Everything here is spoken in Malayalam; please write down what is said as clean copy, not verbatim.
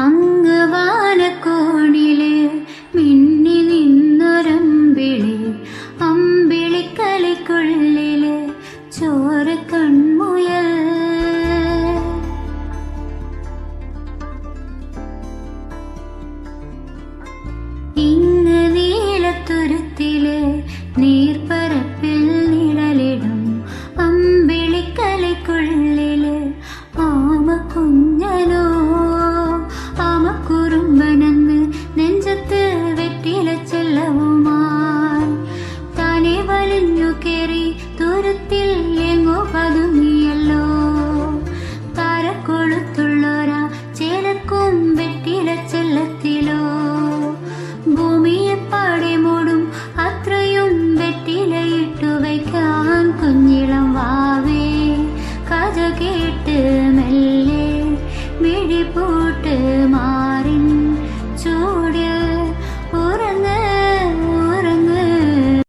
അങ്ങ് വാനക്കോണില് മിന്നി നിന്നൊരമ്പിളി, അമ്പിളിക്കലിക്കുള്ളില് ചോര കൺമുയൽ. ഇങ്ങ് നീലത്തുരുത്തില് നീർപ്പരപ്പിൽ നിഴലിടും അമ്പിളിക്കലിക്കുള്ളില് ആമ കുഞ്ഞനോ. ആമക്കുറുമ്പനെന്ന് നെഞ്ചത്ത് വെറ്റില ചെല്ലവുമായി താനെ വലിഞ്ഞു കേറി തുരുത്തിൽ എങ്ങോ പതുങ്ങിയല്ലോ. താരക്കൊളുത്തുള്ളൊരാ ചേലക്കും വെറ്റില ചെല്ലത്തിലോ. ഭൂമിയെ പാടെ മൂടും അത്രയും വെറ്റിലയിട്ടു വയ്ക്കാൻ കുഞ്ഞിളം വാവേ. കഥ കേട്ട് മെല്ലെ മിഴിപൂട്ട് മാറി